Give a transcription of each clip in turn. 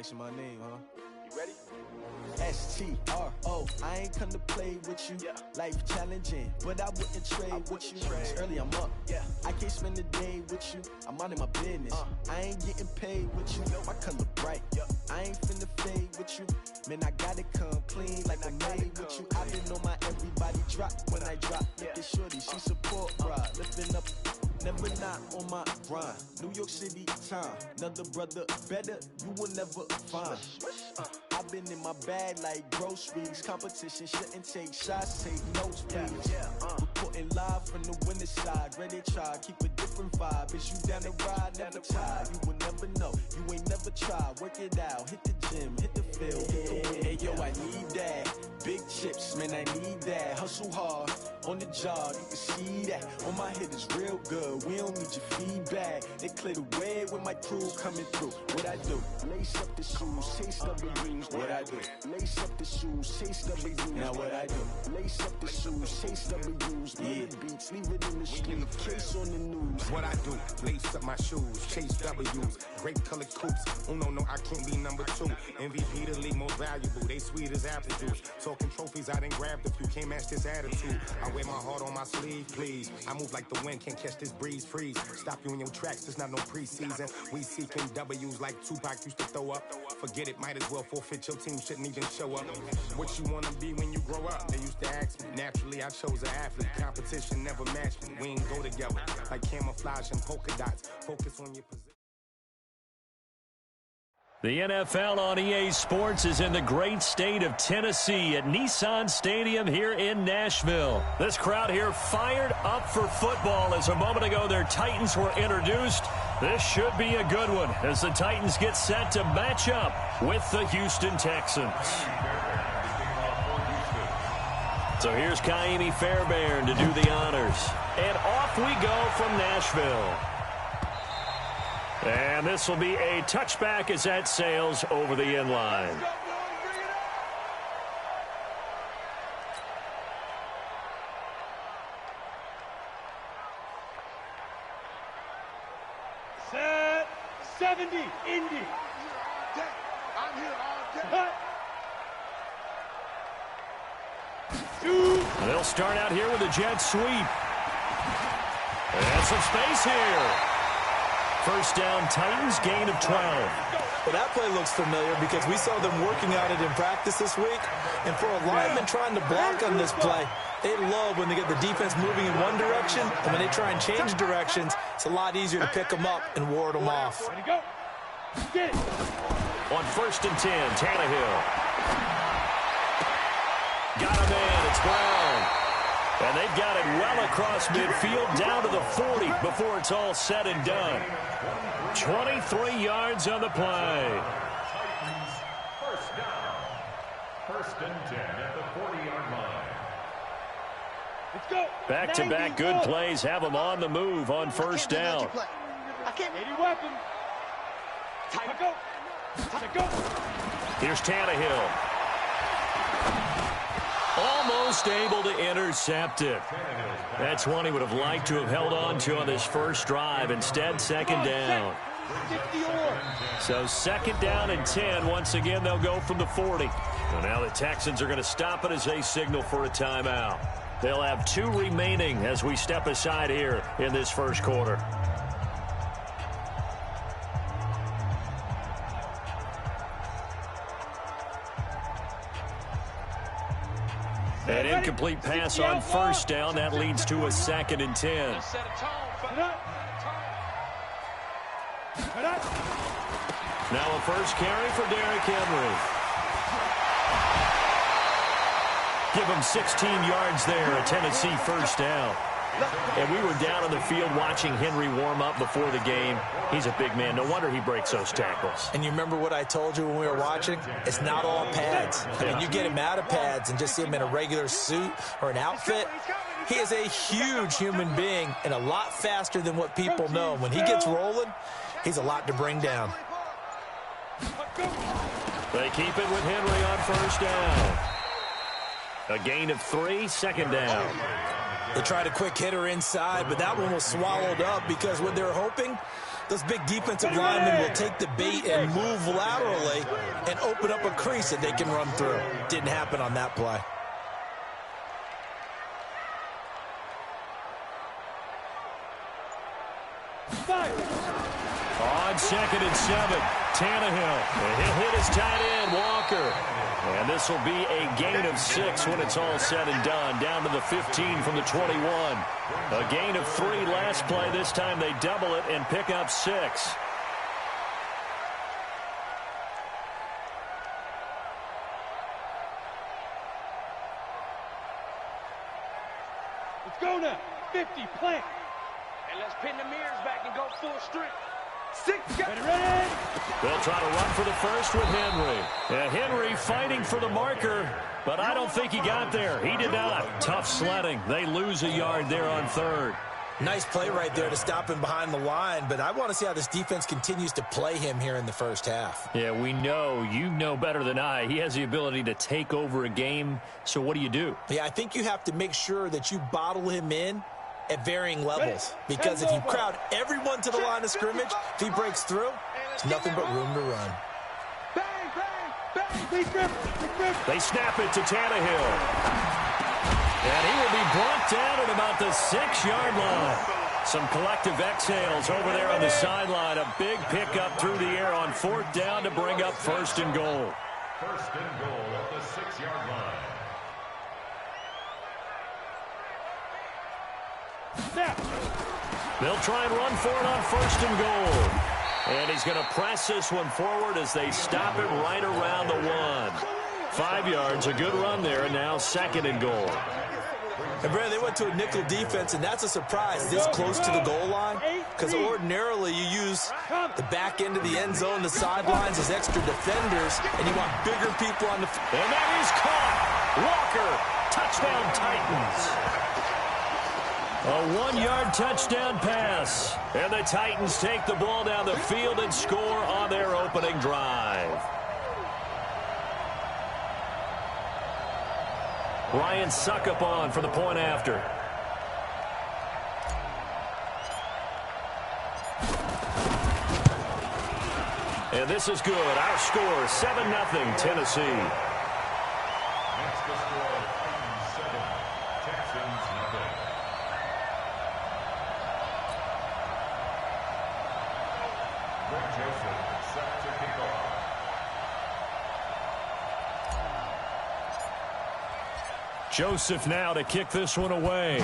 asking my name, huh? You ready? S-T-R-O, I ain't come to play with you. Yeah. Life challenging, but I wouldn't trade with you. It's early, I'm up. Yeah. I can't spend the day with you. I'm minding my business. I ain't getting paid with you. My color bright. I ain't finna fade with you. Man, I gotta come clean like I made with you. I've been on my everybody drop when I drop. Look at shorty, she support ride. Lifting up, never not on my grind. New York City time, another brother better, you will never find. I've been in my bag like groceries. Competition shouldn't take shots, take notes, please. Reporting live from the winning side. Ready to try, keep a different vibe. Is you down the ride, never tired. You will never know, you ain't never tried. Work it out, hit the gym, hit the field. Hey yo, I need that. Big chips, man, I need that. Hustle hard, on the job, you can see that. On my head is real good, we don't need your feedback. They clear the way with my crew coming through. What I do? Lace up the shoes, chase W's. What I do? Lace up the shoes, chase W's. Now what I do? Lace up the shoes, chase W's. Yeah, beats, leave it in the street, case on the news. What I do? Lace up my shoes, chase W's. Grape colored coops. Oh no, I can't be number 2. MVP the league most valuable. They sweet as apple juice. Talking trophies, I didn't grab the few. Can't match this attitude. I wear my heart on my sleeve, please. I move like the wind, can't catch this breeze, freeze. Stop you in your tracks, there's not no preseason. We seeking W's like Tupac used to throw up. Forget it, might as well forfeit. Your team shouldn't even show up. What you wanna be when you grow up? They used to ask me. Naturally, I chose an athlete. Competition never matched me. We ain't go together like camouflage and polka dots. Focus on your position. The NFL on EA Sports is in the great state of Tennessee at Nissan Stadium here in Nashville. This crowd here fired up for football as a moment ago their Titans were introduced. This should be a good one as the Titans get set to match up with the Houston Texans. So here's Kaimi Fairbairn to do the honors. And off we go from Nashville. And this will be a touchback as that sails over the end line. Set 70, Indy. I'm here all day. They'll start out here with a jet sweep. And some space here. First down, Titans, gain of 12. Well, that play looks familiar because we saw them working at it in practice this week. And for a lineman trying to block on this play, they love when they get the defense moving in one direction. And when they try and change directions, it's a lot easier to pick them up and ward them off. On first and 10, Tannehill. Got him in. It's Brown. And they've got it well across midfield down to the 40 before it's all said and done. 23 yards on the play. First down. First and 10 at the 40-yard line. Let's go. Back-to-back good plays have them on the move on first down. I can't. 80 weapon. Time to go. Time to go. Here's Tannehill. Almost able to intercept it. That's one he would have liked to have held on to on this first drive. Instead, second down. So second down and 10. Once again, they'll go from the 40. So now the Texans are going to stop it as they signal for a timeout. They'll have 2 remaining as we step aside here in this first quarter. An incomplete pass on first down. That leads to a second and 10. Now a first carry for Derrick Henry. Give him 16 yards there, a Tennessee first down. And we were down on the field watching Henry warm up before the game. He's a big man. No wonder he breaks those tackles. And you remember what I told you when we were watching? It's not all pads. I mean, you get him out of pads and just see him in a regular suit or an outfit. He is a huge human being and a lot faster than what people know. When he gets rolling, he's a lot to bring down. They keep it with Henry on first down. A gain of 3, second down. They tried a quick hitter inside, but that one was swallowed up because what they're hoping Those big defensive linemen will take the bait and move laterally and open up a crease that they can run through. Didn't happen on that play. On 2nd and 7, Tannehill. He'll hit his tight end, Walker. And this will be a gain of 6 when it's all said and done. Down to the 15 from the 21. A gain of 3 last play. This time they double it and pick up 6. Let's go now. 50, plant. And let's pin the mirrors back and go full strength. 6, ready. They'll try to run for the first with Henry. Henry fighting for the marker, but I don't think he got there. He did not. Tough sledding. They lose a yard there on 3rd. Nice play right there to stop him behind the line, but I want to see how this defense continues to play him here in the first half. Yeah, we know. You know better than I. He has the ability to take over a game, so what do? Yeah, I think you have to make sure that you bottle him in at varying levels, because if you crowd everyone to the line of scrimmage, if he breaks through, there's nothing but room to run. Bang, bang, bang. They snap it to Tannehill. And he will be brought down at about the 6-yard line. Some collective exhales over there on the sideline. A big pickup through the air on 4th down to bring up 1st and goal. 1st and goal at the 6-yard line. They'll try and run for it on 1st and goal. And he's going to press this one forward as they stop it right around the 1. 5 yards, a good run there, and now 2nd and goal. And Brad, they went to a nickel defense, and that's a surprise this close to the goal line, because ordinarily you use the back end of the end zone, the sidelines as extra defenders, and you want bigger people on the field. And that is caught. Walker, touchdown Titans. A 1-yard touchdown pass. And the Titans take the ball down the field and score on their opening drive. Ryan Suckup on for the point after. And this is good. Our score, 7-0 Tennessee. That's the score, Titans 7, Texans 0. Greg Joseph set to kick off. Joseph now to kick this one away.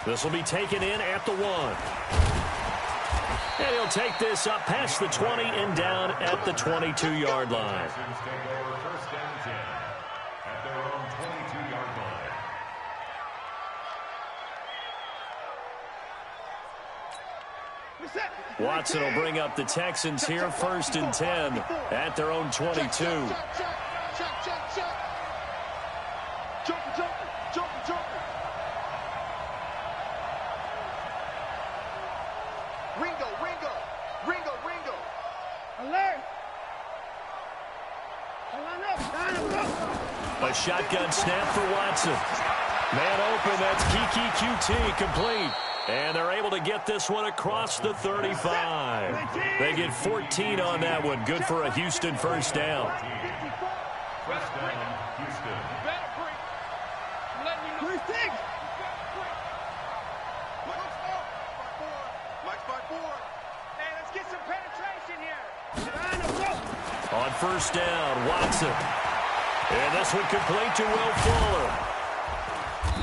This will be taken in at the 1. And he'll take this up past the 20 and down at the 22-yard line. Texans take over 1st and 10 at their own 22-yard line. Watson will bring up the Texans here, 1st and 10 at their own 22. Ringo. Alert. A shotgun snap for Watson. Man open, that's Kiki QT complete. And they're able to get this one across the 35. They get 14 on that one. Good for a Houston first down. First down, Houston. On 1st down, Watson. And this one complete to Will Fuller.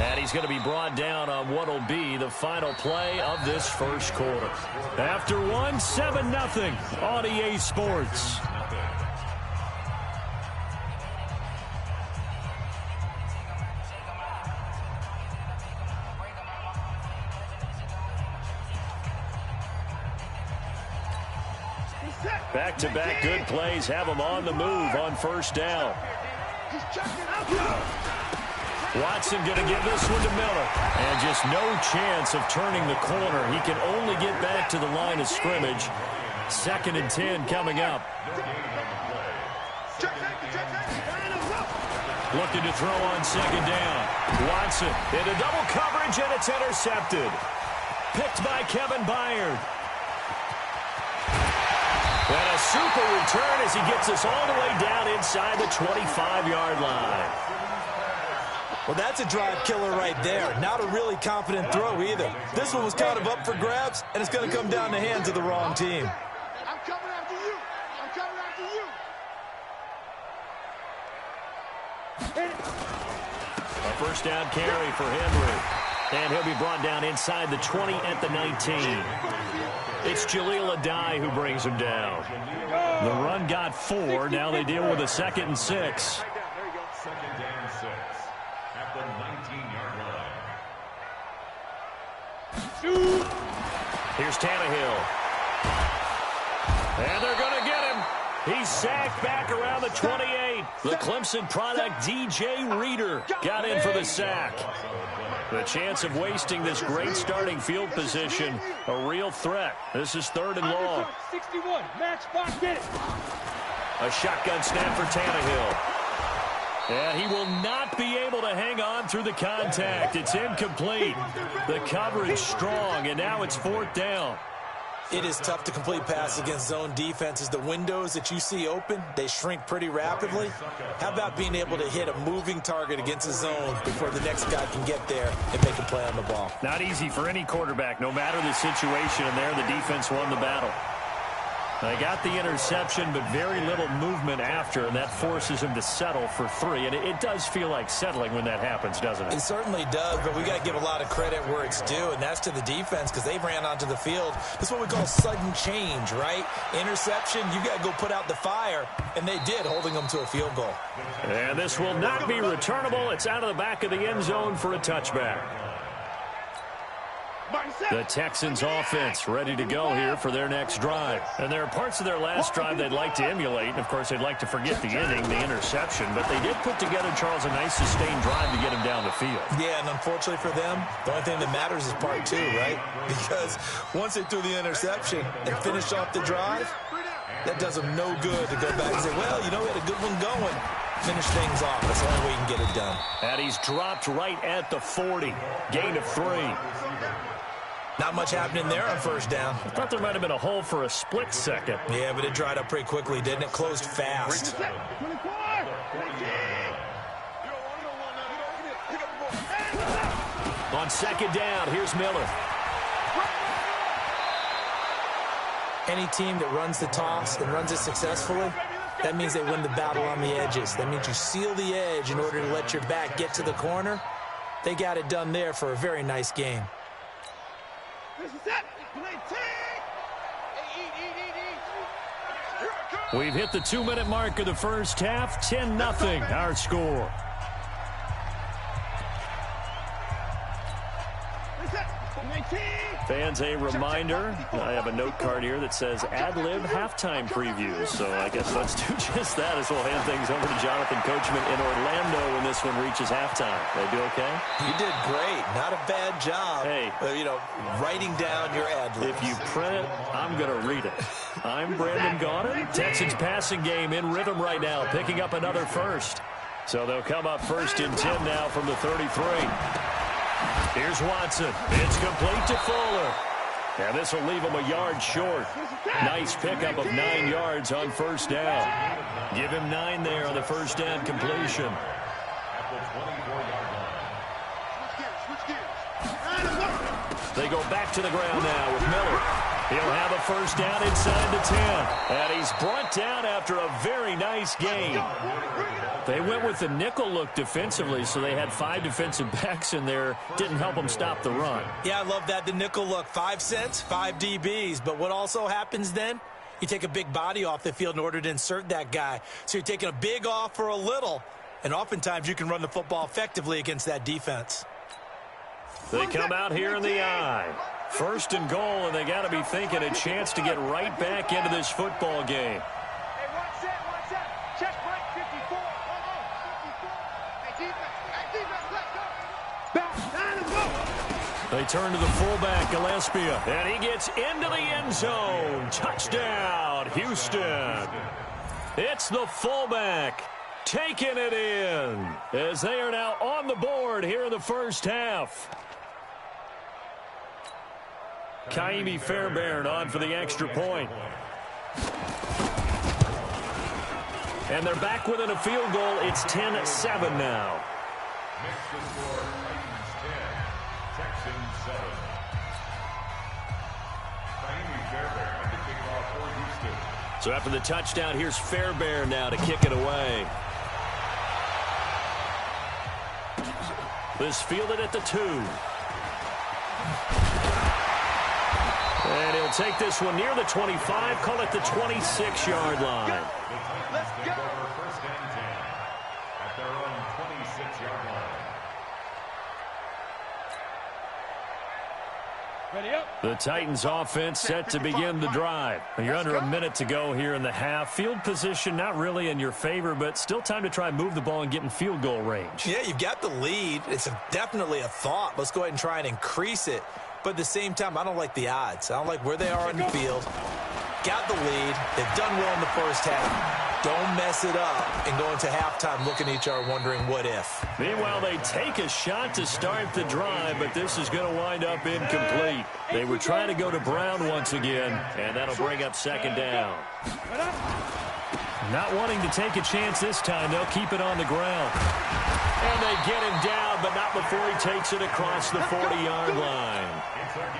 And he's going to be brought down on what will be the final play of this first quarter. After 1, 7-0 on EA Sports. Back-to-back good plays have him on the move on 1st down. Watson going to give this one to Miller. And just no chance of turning the corner. He can only get back to the line of scrimmage. 2nd and 10 coming up. Looking to throw on second down. Watson into double coverage, and it's intercepted. Picked by Kevin Byard. And a super return as he gets us all the way down inside the 25-yard line. Well, that's a drive killer right there. Not a really confident throw either. This one was kind of up for grabs, and it's going to come down the hands of the wrong team. I'm coming after you. I'm coming after you. A first down carry for Henry. And he'll be brought down inside the 20 at the 19. It's Jaleel Adai who brings him down. The run got 4. Now they deal with a 2nd and 6. Second down 6 at the 19-yard line. Here's Tannehill. And they're going to get him. He's sacked back around the 28. The Clemson product, DJ Reader, got in for the sack. The chance of wasting this great starting field position, a real threat. This is 3rd and long. 61, match spot, get it. A shotgun snap for Tannehill. And he will not be able to hang on through the contact. It's incomplete. The coverage strong, and now it's 4th down. It is tough to complete passes against zone defenses. The windows that you see open, they shrink pretty rapidly. How about being able to hit a moving target against a zone before the next guy can get there and make a play on the ball? Not easy for any quarterback, no matter the situation, and there the defense won the battle. They got the interception, but very little movement after, and that forces him to settle for 3. And it does feel like settling when that happens, doesn't it? It certainly does, but we got to give a lot of credit where it's due, and that's to the defense because they ran onto the field. That's what we call sudden change, right? Interception, you got to go put out the fire, and they did, holding them to a field goal. And this will not be returnable. It's out of the back of the end zone for a touchback. The Texans offense ready to go here for their next drive. And there are parts of their last drive they'd like to emulate. And, of course, they'd like to forget the inning, the interception. But they did put together, Charles, a nice sustained drive to get him down the field. Yeah, and unfortunately for them, the only thing that matters is part 2, right? Because once they threw the interception and finished off the drive, that does them no good to go back and say, well, you know, we had a good one going. Finish things off. That's the only way you can get it done. And he's dropped right at the 40. Gain of 3. Not much happening there on first down. I thought there might have been a hole for a split second. Yeah, but it dried up pretty quickly, didn't it? Closed fast. On second down, here's Miller. Any team that runs the toss and runs it successfully, that means they win the battle on the edges. That means you seal the edge in order to let your back get to the corner. They got it done there for a very nice game. We've hit the 2-minute mark of the first half. 10-0 our score. Fans, a reminder, I have a note card here that says ad-lib halftime previews. So I guess let's do just that as we'll hand things over to Jonathan Coachman in Orlando when this one reaches halftime. They do okay? You did great. Not a bad job. Hey. Writing down your ad-libs. If you print it, I'm going to read it. I'm Brandon Gaudin. Texans passing game in rhythm right now, picking up another first. So they'll come up 1st and 10 now from the 33. Here's Watson. It's complete to Fuller. And this will leave him a yard short. Nice pickup of 9 yards on first down. Give him 9 there on the first down completion. They go back to the ground now with Miller. He'll have a first down inside the 10. And he's brought down after a very nice game. They went with the nickel look defensively, so they had 5 defensive backs in there. Didn't help them stop the run. Yeah, I love that, the nickel look. 5 cents, 5 DBs. But what also happens then? You take a big body off the field in order to insert that guy. So you're taking a big off for a little. And oftentimes you can run the football effectively against that defense. They come out here in the eye. 1st and goal, and they got to be thinking a chance to get right back into this football game. Hey, one set. Check break 54. They turn to the fullback, Gillespie, and he gets into the end zone. Touchdown, Houston. It's the fullback. taking it in as they are now on the board here in the first half. Kaimi Fairbairn on for the extra point. And they're back within a field goal. It's 10-7 now. Next to score, Titans 10, Texans 7. Kaimi Fairbairn to kick off for Houston. So after the touchdown, here's Fairbairn now to kick it away. This fielded at the 2. And he'll take this one near the 25, call it the 26-yard line. Let's go. First and 10 at their own 26-yard line. Ready up. The Titans offense set to begin the drive. You're under a minute to go here in the half. Field position not really in your favor, but still time to try and move the ball and get in field goal range. Yeah, you've got the lead. It's definitely a thought. Let's go ahead and try and increase it. But at the same time, I don't like the odds. I don't like where they are on the field. Got the lead. They've done well in the first half. Don't mess it up and go into halftime looking at each other wondering what if. Meanwhile, they take a shot to start the drive, but this is going to wind up incomplete. They were trying to go to Brown once again, and that'll bring up second down. Not wanting to take a chance this time, they'll keep it on the ground. And they get him down, but not before he takes it across the 40-yard line.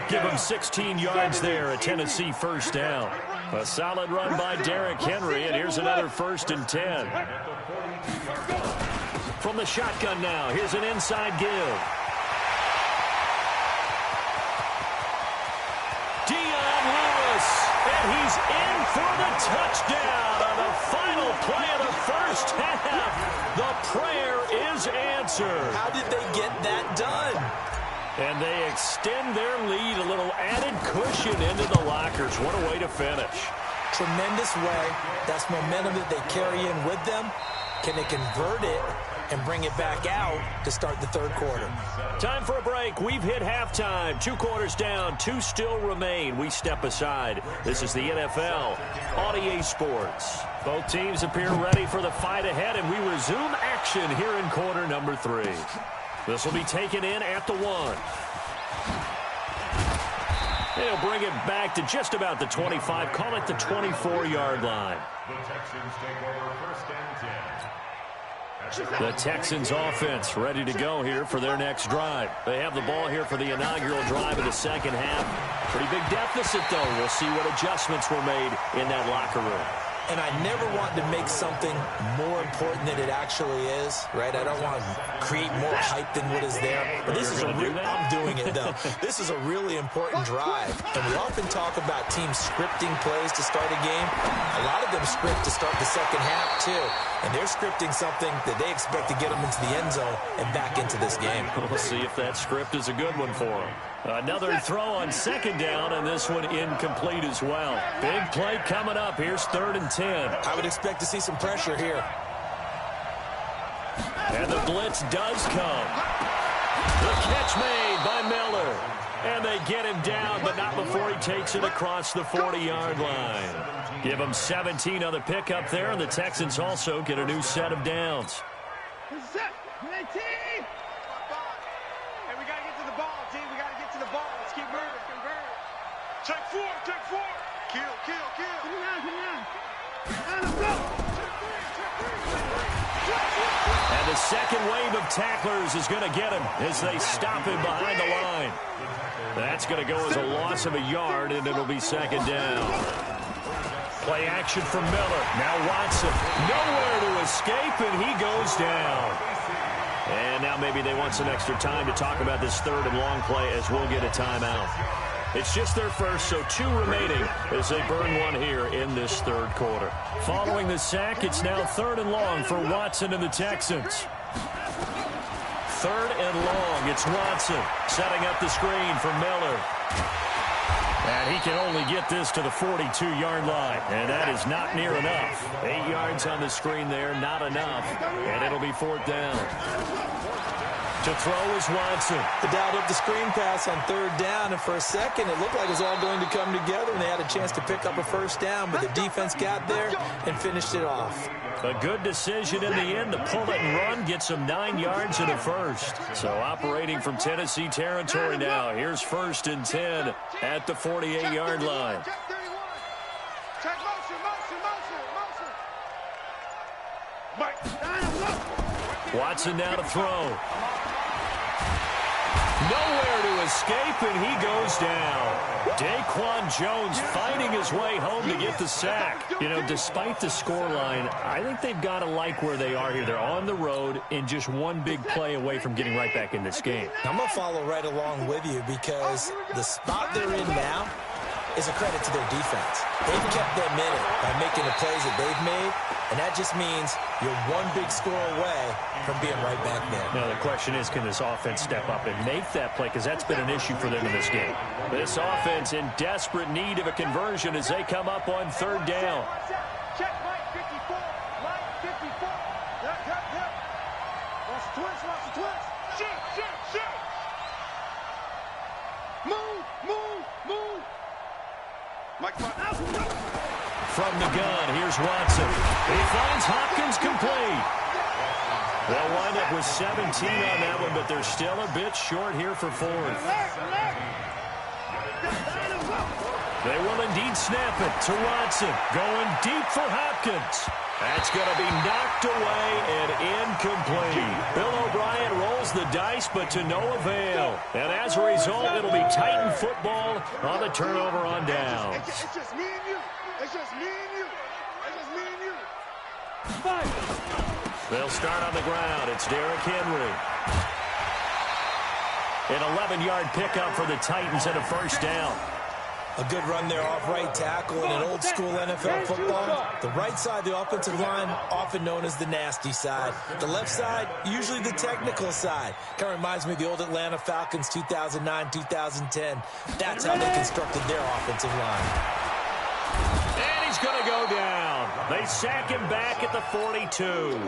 Give him 16 yards there, a Tennessee first down. A solid run by Derrick Henry, and here's another 1st and 10. From the shotgun now, here's an inside give. Dion Lewis, and he's in for the touchdown on the final play of the first half. The prayer is answered. How did they get that done? And they extend their lead, a little added cushion into the lockers. What a way to finish. Tremendous way. That's momentum that they carry in with them. Can they convert it and bring it back out to start the third quarter? Time for a break. We've hit halftime. 2 quarters down, 2 still remain. We step aside. This is the NFL on EA Sports. Both teams appear ready for the fight ahead, and we resume action here in quarter number 3. This will be taken in at the 1. They'll bring it back to just about the 25. Call it the 24-yard line. The Texans take over 1st and 10. The Texans offense ready to go here for their next drive. They have the ball here for the inaugural drive of the second half. Pretty big deficit, though. We'll see what adjustments were made in that locker room. And I never want to make something more important than it actually is, right? I don't want to create more hype than what is there. But this is I'm doing it, though. This is a really important drive. And we often talk about teams scripting plays to start a game. A lot of them script to start the second half, too. And they're scripting something that they expect to get them into the end zone and back into this game. We'll see if that script is a good one for them. Another throw on second down, and this one incomplete as well. Big play coming up. Here's 3rd and 10. I would expect to see some pressure here. And the blitz does come. The catch made by Miller. And they get him down, but not before he takes it across the 40-yard line. Give him 17 on the pickup there, and the Texans also get a new set of downs. Set. 19. Hey, we got to get to the ball, team. We got to get to the ball. Let's keep moving. Take 4. Take 4. Kill. Come on. Let's go. And the second wave of tacklers is going to get him as they stop him behind the line. That's going to go as a loss of a yard, and it'll be second down. Play action from Miller. Now Watson. Nowhere to escape, and he goes down. And now maybe they want some extra time to talk about this 3rd and long play as we'll get a timeout. It's just their first, so 2 remaining as they burn one here in this 3rd quarter. Following the sack, it's now 3rd and long for Watson and the Texans. 3rd and long, it's Watson setting up the screen for Miller. And he can only get this to the 42-yard line, and that is not near enough. 8 yards on the screen there, not enough, and it'll be 4th down. To throw is Watson. They dialed up the screen pass on third down, and for a second it looked like it was all going to come together, and they had a chance to pick up a first down, but the defense got there and finished it off. A good decision in the end to pull it and run, get some 9 yards and a first. So operating from Tennessee territory now. Here's 1st and 10 at the 48-yard line. Watson now to throw. Nowhere to escape, and he goes down. Daquan Jones fighting his way home to get the sack. You know, despite the scoreline, I think they've got to like where they are here. They're on the road and just one big play away from getting right back in this game. I'm going to follow right along with you because the spot they're in now is a credit to their defense. They've kept them in it by making the plays that they've made, and that just means you're one big score away from being right back there. Now, the question is, can this offense step up and make that play? Because that's been an issue for them in this game. This offense in desperate need of a conversion as they come up on third down. Check Mike 54. Mike 54. Yep. Watch the twist. Shoot. Move. Mike, from the gun, here's Watson. He finds Hopkins complete. They'll wind up with 17 on that one, but they're still a bit short here for 4th. They will indeed snap it to Watson. Going deep for Hopkins. That's going to be knocked away and incomplete. Bill O'Brien rolls the dice, but to no avail. And as a result, it'll be Titan football on the turnover on downs. It's just me and you. They'll start on the ground. It's Derrick Henry. An 11-yard pickup for the Titans and a first down. A good run there off right tackle in an old-school NFL football. The right side of the offensive line, often known as the nasty side. The left side, usually the technical side. Kind of reminds me of the old Atlanta Falcons 2009-2010. That's how they constructed their offensive line. And he's going to go down. They sack him back at the 42.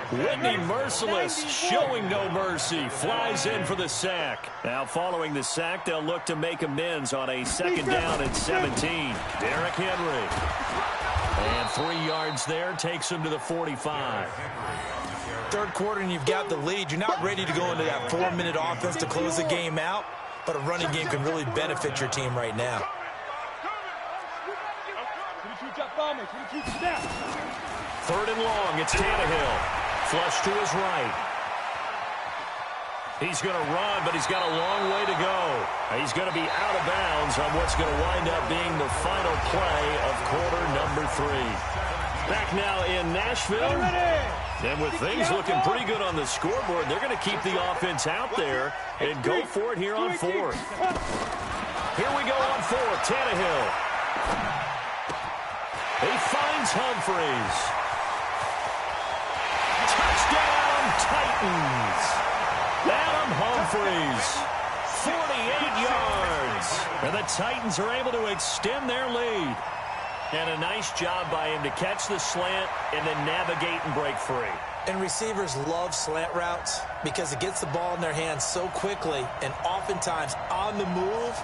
Whitney Merciless, showing no mercy, flies in for the sack. Now following the sack, they'll look to make amends on a 2nd down and 17. Derrick Henry. And 3 yards there takes him to the 45. Third quarter and you've got the lead. You're not ready to go into that 4-minute offense to close the game out, but a running game can really benefit your team right now. 3rd and long, it's Tannehill. Flush to his right. He's going to run, but he's got a long way to go. He's going to be out of bounds on what's going to wind up being the final play of quarter number 3. Back now in Nashville. And with things looking pretty good on the scoreboard, they're going to keep the offense out there and go for it here on 4th. Here we go on 4th. Tannehill. He finds Humphreys. Touchdown, Titans. Adam Humphreys, 48 yards. And the Titans are able to extend their lead. And a nice job by him to catch the slant and then navigate and break free. And receivers love slant routes because it gets the ball in their hands so quickly and oftentimes on the move.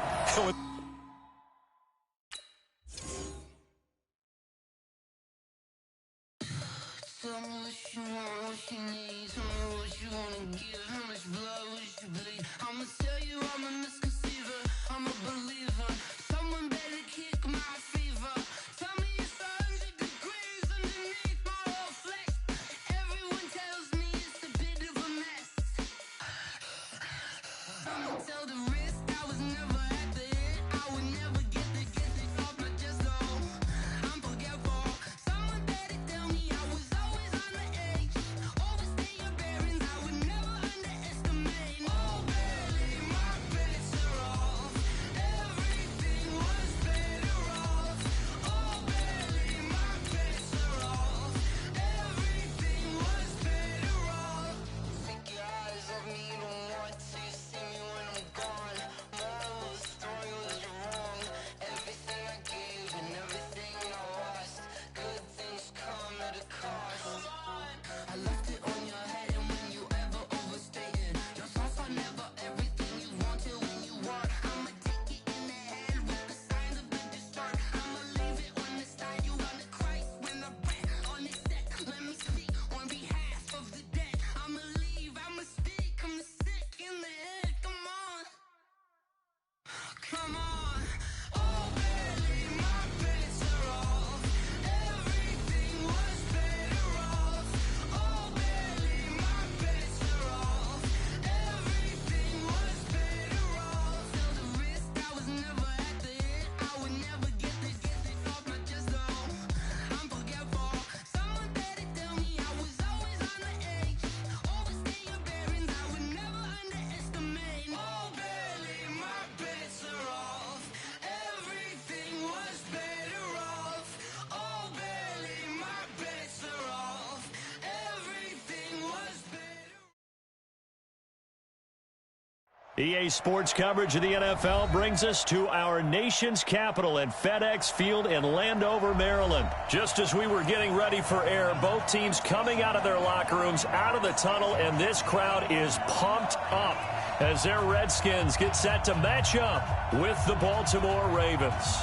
EA Sports coverage of the NFL brings us to our nation's capital at FedEx Field in Landover, Maryland. Just as we were getting ready for air, both teams coming out of their locker rooms, out of the tunnel, and this crowd is pumped up as their Redskins get set to match up with the Baltimore Ravens.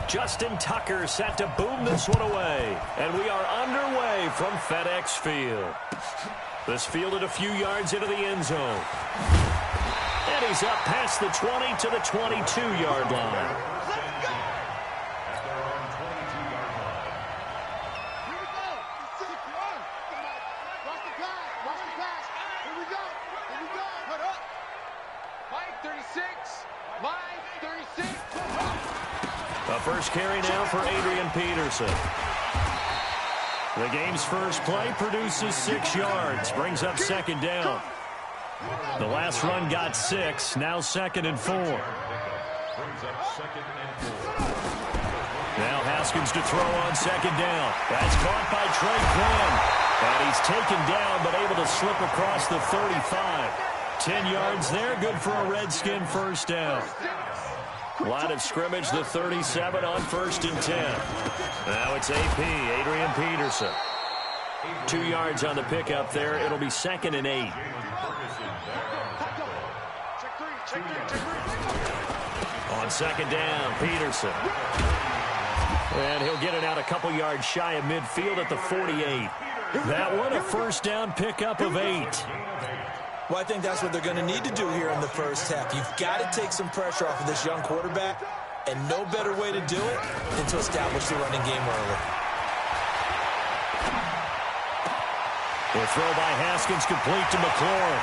Justin Tucker set to boom this one away. And we are underway from FedEx Field. This fielded a few yards into the end zone. And he's up past the 20 to the 22-yard line. A first carry now for Adrian Peterson. The game's first play produces 6 yards, brings up second down. The last run got 6, now 2nd and 4. Now Haskins to throw on second down. That's caught by Trey Quinn. And he's taken down but able to slip across the 35. 10 yards there, good for a Redskin first down. Line of scrimmage, the 37 on 1st and 10. Now it's AP, Adrian Peterson. 2 yards on the pickup there. It'll be 2nd and 8. On second down, Peterson. And he'll get it out a couple yards shy of midfield at the 48. That one a first down pickup of 8. Well, I think that's what they're going to need to do here in the first half. You've got to take some pressure off of this young quarterback, and no better way to do it than to establish the running game early. The throw by Haskins complete to McLaurin.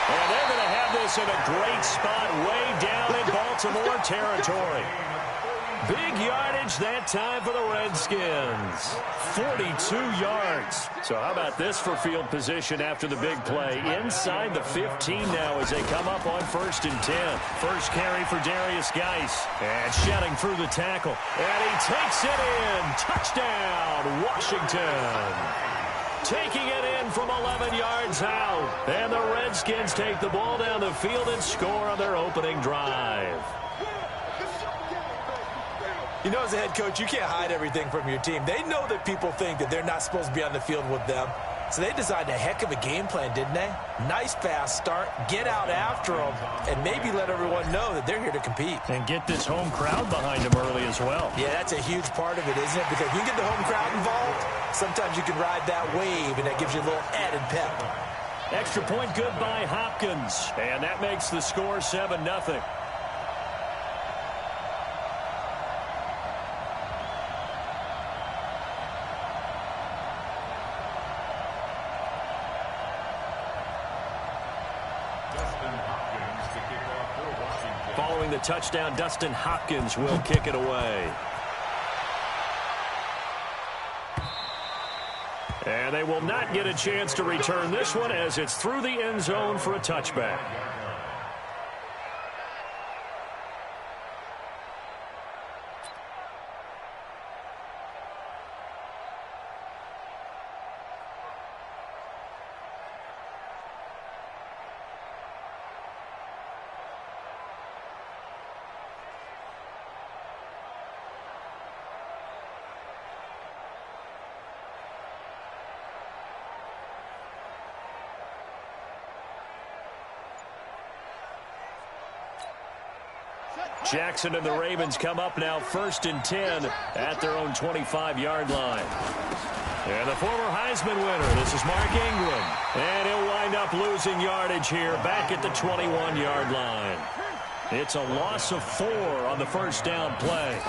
And they're going to have this in a great spot way down in Baltimore territory. Big yardage that time for the Redskins. 42 yards. So how about this for field position after the big play? Inside the 15 now as they come up on 1st and 10. First carry for Darius Geis. And shedding through the tackle. And he takes it in. Touchdown, Washington. Taking it in from 11 yards out. And the Redskins take the ball down the field and score on their opening drive. You know, as a head coach, you can't hide everything from your team. They know that people think that they're not supposed to be on the field with them. So they designed a heck of a game plan, didn't they? Nice fast start, get out after them, and maybe let everyone know that they're here to compete. And get this home crowd behind them early as well. Yeah, that's a huge part of it, isn't it? Because if you get the home crowd involved, sometimes you can ride that wave, and that gives you a little added pep. Extra point good by Hopkins. And that makes the score 7-0. Following the touchdown, Dustin Hopkins will kick it away. And they will not get a chance to return this one as it's through the end zone for a touchback. Jackson and the Ravens come up now 1st and 10 at their own 25-yard line. And the former Heisman winner, this is Mark Ingram. And he'll wind up losing yardage here back at the 21-yard line. It's a loss of 4 on the first down play.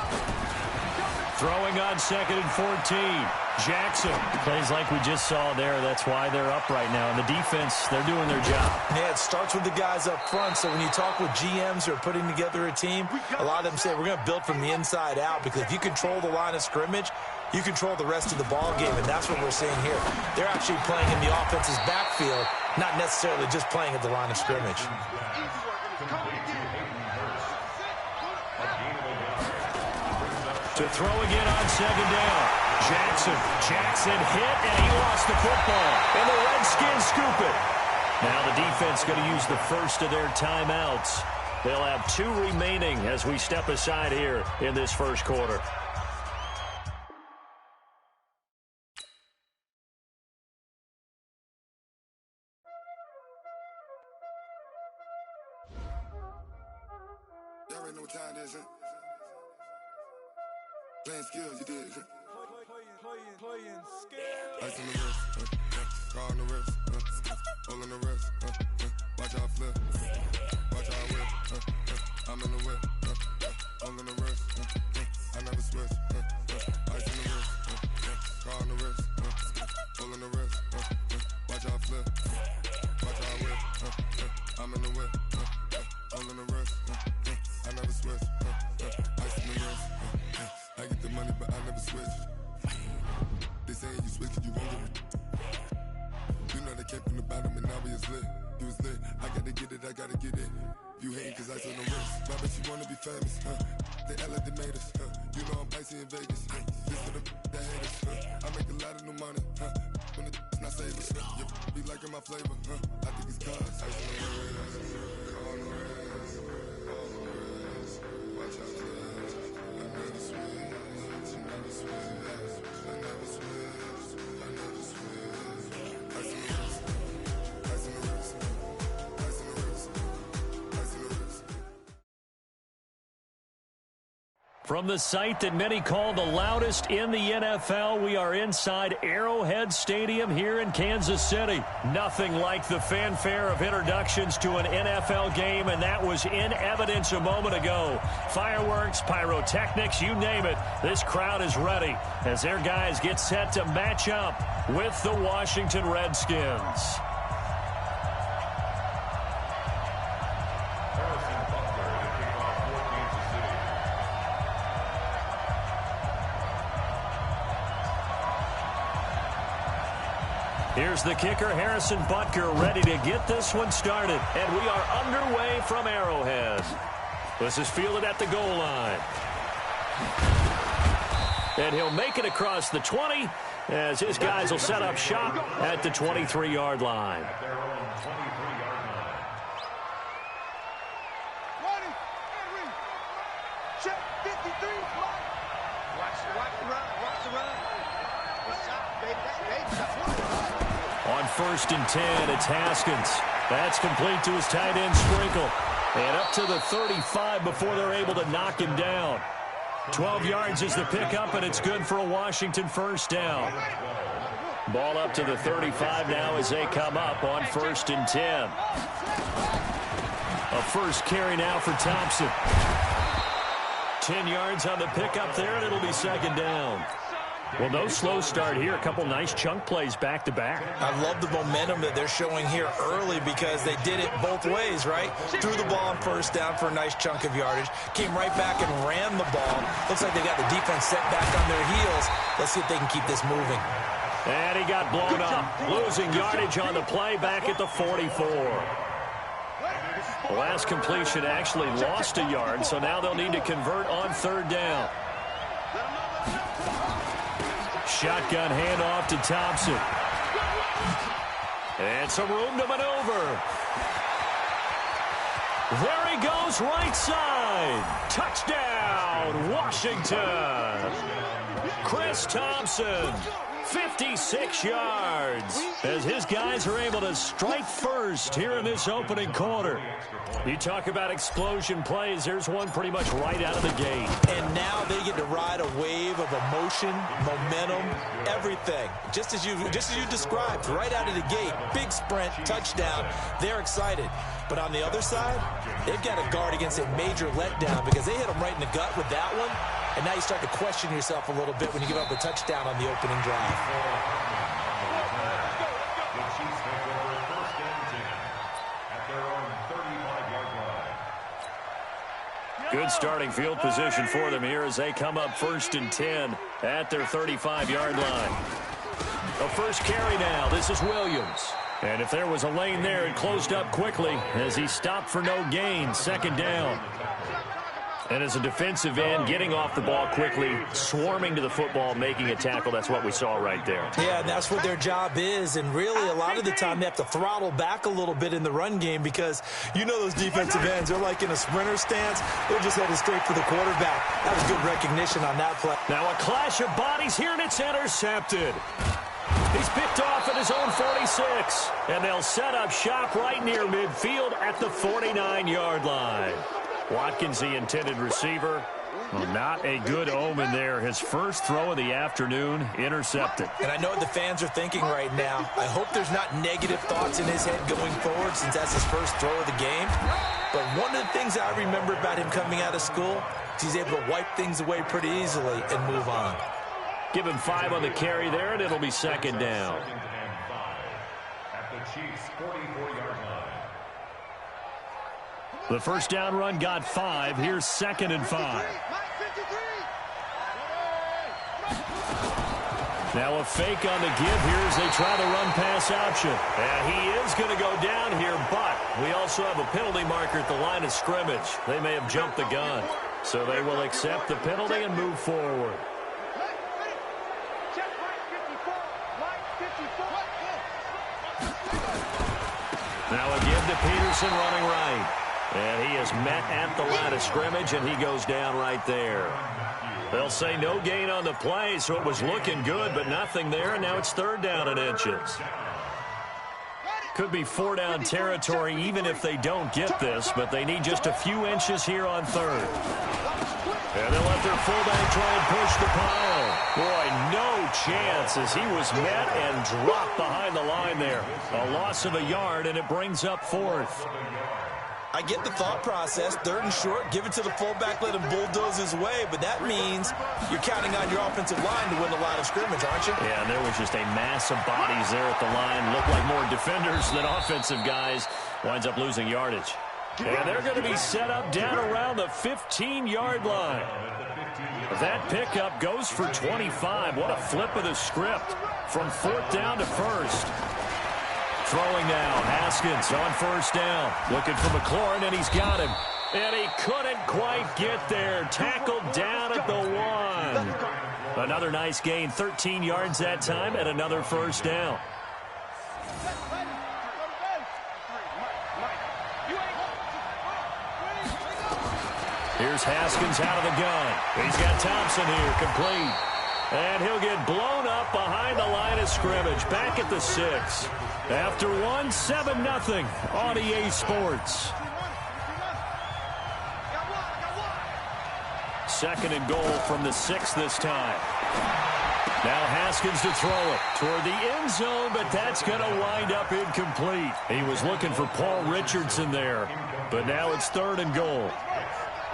Throwing on 2nd and 14. Jackson. Plays like we just saw there. That's why they're up right now. And the defense, they're doing their job. Yeah, it starts with the guys up front. So when you talk with GMs who are putting together a team, a lot of them say we're going to build from the inside out, because if you control the line of scrimmage, you control the rest of the ball game, and that's what we're seeing here. They're actually playing in the offense's backfield, not necessarily just playing at the line of scrimmage. To throw again on second down. Jackson hit, and he lost the football. And the Redskins scoop it. Now the defense going to use the first of their timeouts. They'll have 2 remaining as we step aside here in this first quarter. Y'all already know what time it is, huh? Playing skills, you did. Playing skills. Ice on the wrist, car on the wrist, hole in the wrist, watch out flip, watch out whip, I'm in the whip, hole in the wrist, I never switch, ice on the wrist, car on the wrist, hole in the wrist, watch out flip, watch out whip, I'm in the whip, hole in the wrist, I never switch, ice on the wrist, I get the money but I never switch. They saying you switch it, you won't get it. You know they came from the bottom and now we is lit. You was lit, I gotta get it, I gotta get it. You hating cause ice on the wrist. Why bet you wanna be famous, They Ella they made us, You know I'm icy in Vegas, This for the that hate us, I make a lot of new money, When it's not savers, Be liking my flavor, I think it's cause ice on the wrist, on the wrist, on the wrist. Watch out for this, I never switch, I never switch. From the site that many call the loudest in the NFL, we are inside Arrowhead Stadium here in Kansas City. Nothing like the fanfare of introductions to an NFL game, and that was in evidence a moment ago. Fireworks, pyrotechnics, you name it. This crowd is ready as their guys get set to match up with the Washington Redskins. Here's the kicker, Harrison Butker, ready to get this one started. And we are underway from Arrowhead. This is fielded at the goal line. And he'll make it across the 20 as his guys will set up shop at the 23-yard line. Check 53. Watch the run. On 1st and 10, it's Haskins. That's complete to his tight end, Sprinkle. And up to the 35 before they're able to knock him down. 12 yards is the pickup, and it's good for a Washington first down. Ball up to the 35 now as they come up on 1st and 10. A first carry now for Thompson. 10 yards on the pickup there, and it'll be 2nd down. Well, no slow start here. A couple nice chunk plays back-to-back. I love the momentum that they're showing here early because they did it both ways, right? Threw the ball on 1st down for a nice chunk of yardage. Came right back and ran the ball. Looks like they got the defense set back on their heels. Let's see if they can keep this moving. And he got blown up. Losing yardage on the play back at the 44. The last completion actually lost a yard, so now they'll need to convert on 3rd down. Shotgun handoff to Thompson. And some room to maneuver. There he goes, right side. Touchdown, Washington. Chris Thompson, 56 yards. As his guys are able to strike first here in this opening quarter. You talk about explosion plays. There's one pretty much right out of the gate. And now they get to ride a wave of emotion, momentum, everything. Just as you described, right out of the gate. Big sprint, touchdown. They're excited. But on the other side, they've got to guard against a major letdown because they hit them right in the gut with that one. And now you start to question yourself a little bit when you give up a touchdown on the opening drive. Good starting field position for them here as they come up 1st and 10 at their 35-yard line. A first carry now. This is Williams. And if there was a lane there, it closed up quickly as he stopped for no gain. 2nd down. And as a defensive end, getting off the ball quickly, swarming to the football, making a tackle, that's what we saw right there. Yeah, and that's what their job is. And really, a lot of the time, they have to throttle back a little bit in the run game because you know those defensive ends, they're like in a sprinter stance. They're just headed straight for the quarterback. That was good recognition on that play. Now a clash of bodies here, and it's intercepted. He's picked off at his own 46. And they'll set up shop right near midfield at the 49-yard line. Watkins, the intended receiver. Well, not a good omen there. His first throw of the afternoon, intercepted. And I know what the fans are thinking right now. I hope there's not negative thoughts in his head going forward since that's his first throw of the game. But one of the things I remember about him coming out of school is he's able to wipe things away pretty easily and move on. Give him 5 on the carry there, and it'll be second down. At the Chiefs' 44-yard line. The first down run got 5. Here's 2nd and 5. Now a fake on the give here as they try the run-pass option. And he is going to go down here, but we also have a penalty marker at the line of scrimmage. They may have jumped the gun. So they will accept the penalty and move forward. Now a give to Peterson running right. And he is met at the line of scrimmage, and he goes down right there. They'll say no gain on the play, so it was looking good, but nothing there, and now it's 3rd down and inches. Could be 4-down territory even if they don't get this, but they need just a few inches here on 3rd. And they'll let their fullback try and push the pile. Boy, no chance as he was met and dropped behind the line there. A loss of a yard, and it brings up 4th. I get the thought process, 3rd and short, give it to the fullback, let him bulldoze his way, but that means you're counting on your offensive line to win the line of scrimmage, aren't you? Yeah, and there was just a mass of bodies there at the line. Looked like more defenders than offensive guys. Winds up losing yardage. And they're going to be set up down around the 15-yard line. That pickup goes for 25. What a flip of the script from 4th down to 1st. Throwing now, Haskins on 1st down. Looking for McLaurin, and he's got him. And he couldn't quite get there. Tackled down at the 1. Another nice gain, 13 yards that time, and another 1st down. Here's Haskins out of the gun. He's got Thompson here, complete. And he'll get blown up behind the line of scrimmage, back at the 6. After 1, 7-0 on EA Sports. 2nd and goal from the 6 this time. Now Haskins to throw it toward the end zone, but that's going to wind up incomplete. He was looking for Paul Richardson there, but now it's 3rd and goal.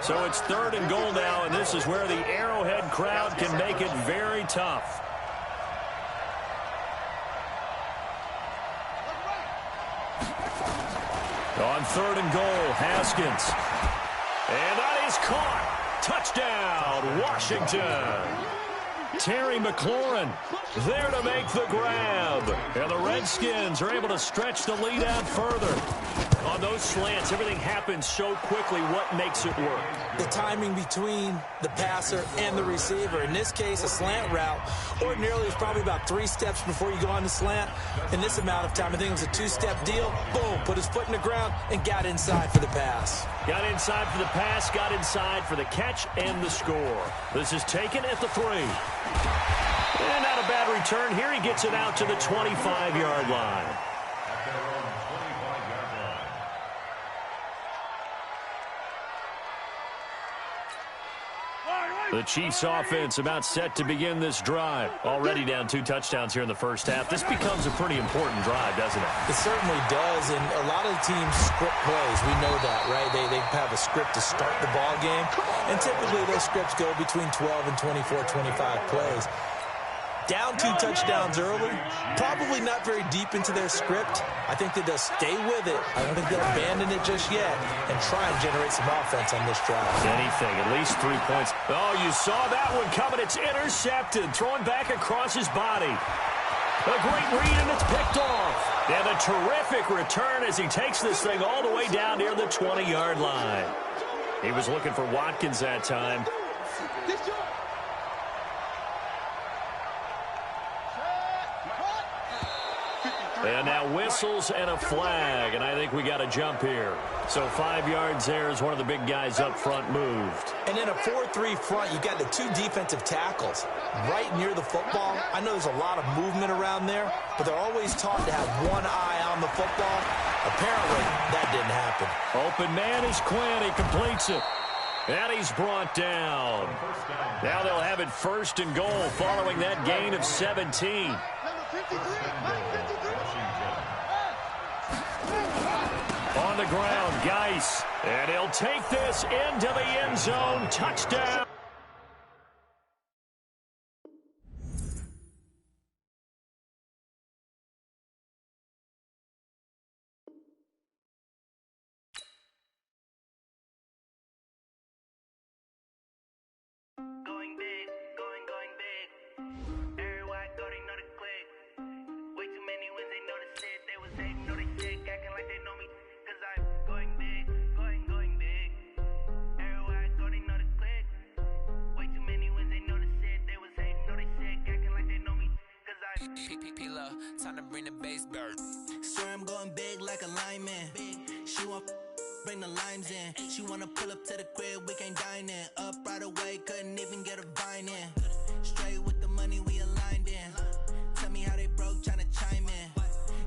So it's 3rd and goal now, and this is where the Arrowhead crowd can make it very tough. On 3rd and goal, Haskins. And that is caught. Touchdown, Washington. Terry McLaurin there to make the grab. And the Redskins are able to stretch the lead out further. On those slants, everything happens so quickly. What makes it work? The timing between the passer and the receiver. In this case, a slant route. Ordinarily, it's probably about 3 steps before you go on the slant. In this amount of time, I think it was a 2-step deal. Boom, put his foot in the ground and got inside for the pass. Got inside for the pass, got inside for the catch and the score. This is taken at the 3. And not a bad return here. He gets it out to the 25-yard line. The Chiefs offense about set to begin this drive. Already down 2 touchdowns here in the first half. This becomes a pretty important drive, doesn't it? It certainly does, and a lot of teams script plays. We know that, right? They have a script to start the ball game, and typically those scripts go between 12 and 24, 25 plays. Down 2 touchdowns early, probably not very deep into their script. I think that they'll stay with it. I don't think they'll abandon it just yet and try and generate some offense on this drive. Anything, at least 3 points. Oh, you saw that one coming. It's intercepted, thrown back across his body. A great read, and it's picked off. And a terrific return as he takes this thing all the way down near the 20-yard line. He was looking for Watkins that time. And now whistles and a flag, and I think we got a jump here. So 5 yards there as one of the big guys up front moved. And in a 4-3 front, you've got the 2 defensive tackles right near the football. I know there's a lot of movement around there, but they're always taught to have one eye on the football. Apparently, that didn't happen. Open man is Quinn. He completes it. And he's brought down. Now they'll have it 1st and goal following that gain of 17. On the ground, Geis. And he'll take this into the end zone. Touchdown. Going big, going big. Everywhere I go, they know the click. Way too many wins, they know the shit. They was hating, know they sick, acting like they know me. Cause I'm going big, going big. Everywhere I go, they know the click. Way too many wins, they know the shit. They was hating, know they sick, acting like they know me. Cause I'm P-P-P-Lo, time to bring the bass bird. Swear I'm going big like a lineman. She want bring the limes in. She wanna pull up to the crib, we can't dine in. Up right away, couldn't even get a vine in. Straight with the money we aligned in. Tell me how they broke, tryna chime in.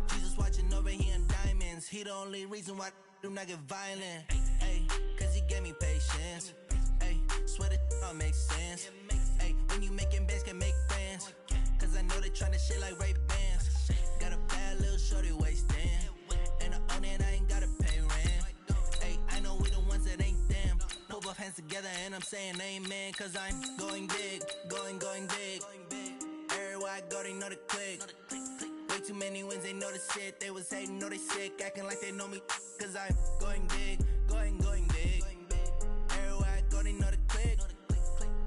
Jesus watching over here in diamonds. He the only reason why I do not get violent. Ay, cause he gave me patience. Ay, swear that all makes sense. Ay, when you making bands, can make friends. Cause I know they tryna shit like Ray-Bans. Got a bad little shorty wasting. And I own it, I ain't gotta pay rent. Ay, I know we the ones that ain't them. Pull both hands together and I'm saying amen. Cause I'm going big, going big. Everywhere I go, they know the click. Way too many wins, they know the shit. They was hating, know they sick, acting like they know me. Cause I'm going big, going big. Everywhere I go, they know the click.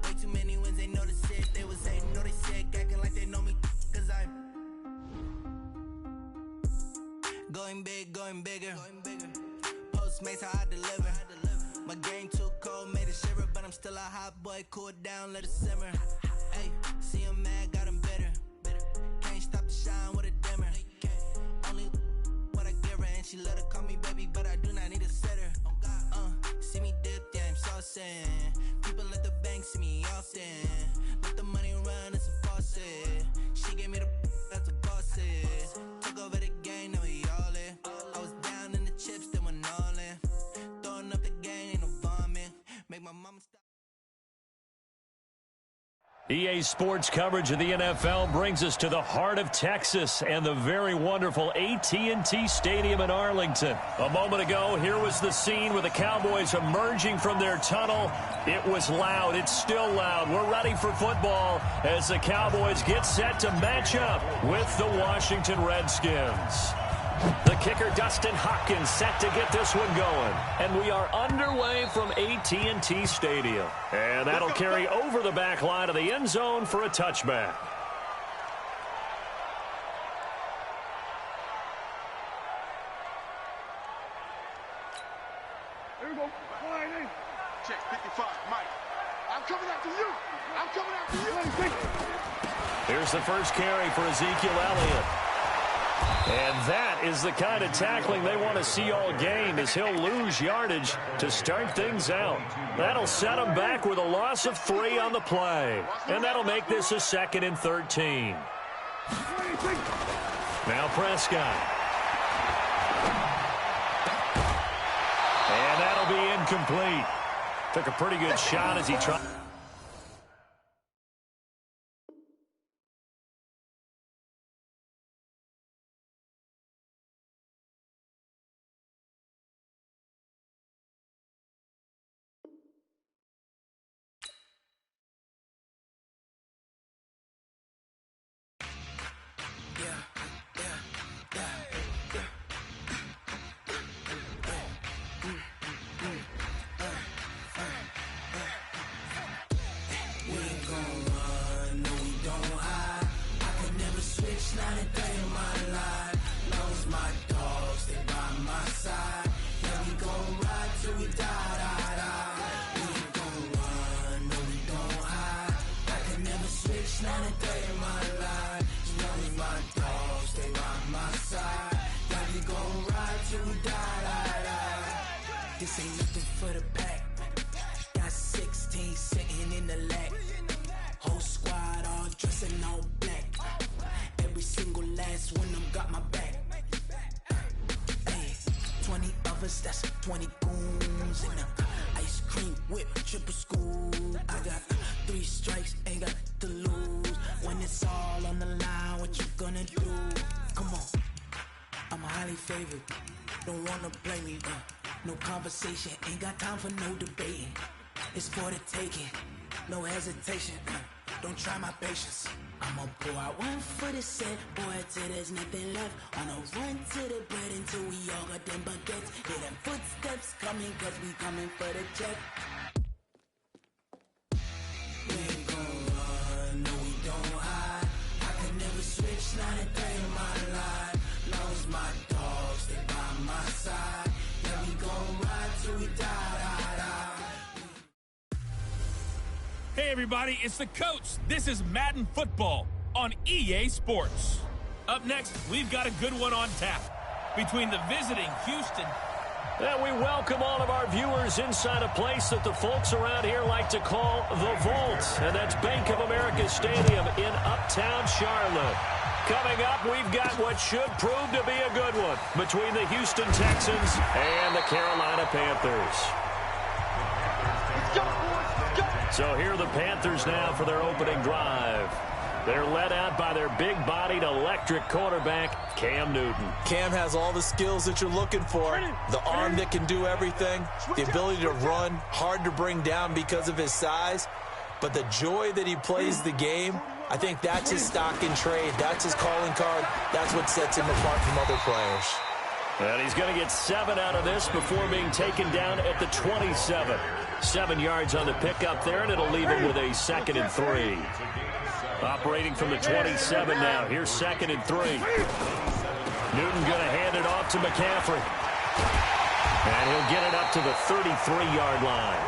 Way too many wins, they know the shit. They was hating, know they sick, acting like they know me. Cause I'm going big, going bigger. Postmates how I deliver. My game too cold, made it shiver, but I'm still a hot boy. Cool down, let it simmer. Hey, see him mad, got him bitter. Can't stop the shine with a dimmer. Only what I give her, and she let her call me baby, but I do not need a sitter. See me dip, yeah, I'm saucing. People at the bank see me often. Let the money run, it's a faucet. She gave me the that's a boss is. Took over the game, now we all in. I was down in the chips, then went all in. Throwing up the game, ain't no vomit. Make my mama stop. EA Sports coverage of the NFL brings us to the heart of Texas and the very wonderful AT&T Stadium in Arlington. A moment ago, here was the scene with the Cowboys emerging from their tunnel. It was loud. It's still loud. We're ready for football as the Cowboys get set to match up with the Washington Redskins. The kicker, Dustin Hopkins, set to get this one going. And we are underway from AT&T Stadium. And that'll carry over the back line of the end zone for a touchback. Here we go. Check 55, Mike. I'm coming after you. I'm coming after you. Here's the first carry for Ezekiel Elliott. And that is the kind of tackling they want to see all game, as he'll lose yardage to start things out. That'll set him back with a loss of 3 on the play. And that'll make this a 2nd and 13. Now Prescott. And that'll be incomplete. Took a pretty good shot as he tried. 20 goons and ice cream whip, triple school. I got 3 strikes, ain't got to lose. When it's all on the line, what you gonna do? Come on, I'm highly favored. Don't wanna blame me, no conversation, ain't got time for no debating. It's for the taking, no hesitation, don't try my patience. I'ma pour out one for the set, boy, till there's nothing left. On a run to the bread until we all got them baguettes. Hear them footsteps coming, cause we coming for the check. We ain't gon' run, no we don't hide. I can never switch, not a day in my life. Long as my dogs, they by my side. Yeah, we gon' ride till we die. Hey everybody, it's the coach. This is Madden Football on EA Sports. Up next, we've got a good one on tap between the visiting Houston. And we welcome all of our viewers inside a place that the folks around here like to call the Vault. And that's Bank of America Stadium in Uptown Charlotte. Coming up, we've got what should prove to be a good one between the Houston Texans and the Carolina Panthers. So here are the Panthers now for their opening drive. They're led out by their big-bodied electric quarterback, Cam Newton. Cam has all the skills that you're looking for. The arm that can do everything. The ability to run, hard to bring down because of his size. But the joy that he plays the game, I think that's his stock in trade. That's his calling card. That's what sets him apart from other players. And he's going to get 7 out of this before being taken down at the 27. 7 yards on the pickup there, and it'll leave him with a 2nd and 3. Operating from the 27 now. Here's 2nd and 3. Newton going to hand it off to McCaffrey. And he'll get it up to the 33-yard line.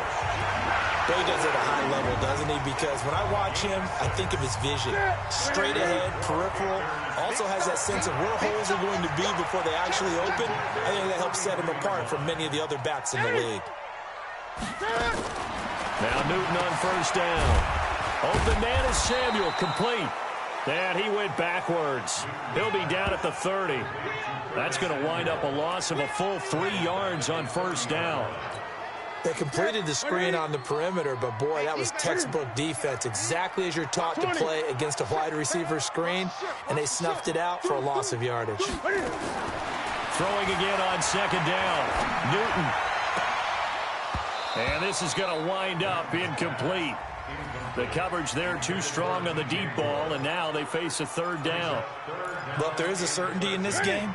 But he does it at a high level, doesn't he? Because when I watch him, I think of his vision. Straight ahead, peripheral. Also has that sense of where holes are going to be before they actually open. I think that helps set him apart from many of the other backs in the league. Now Newton on first down. Open man is Samuel, complete. And he went backwards. He'll be down at the 30. That's going to wind up a loss of a full 3 yards on first down. They completed the screen on the perimeter, but boy, that was textbook defense. Exactly as you're taught to play against a wide receiver screen, and they snuffed it out for a loss of yardage. Throwing again on 2nd down. Newton. And this is going to wind up incomplete. The coverage there too strong on the deep ball, and now they face a 3rd down. Look, there is a certainty in this game.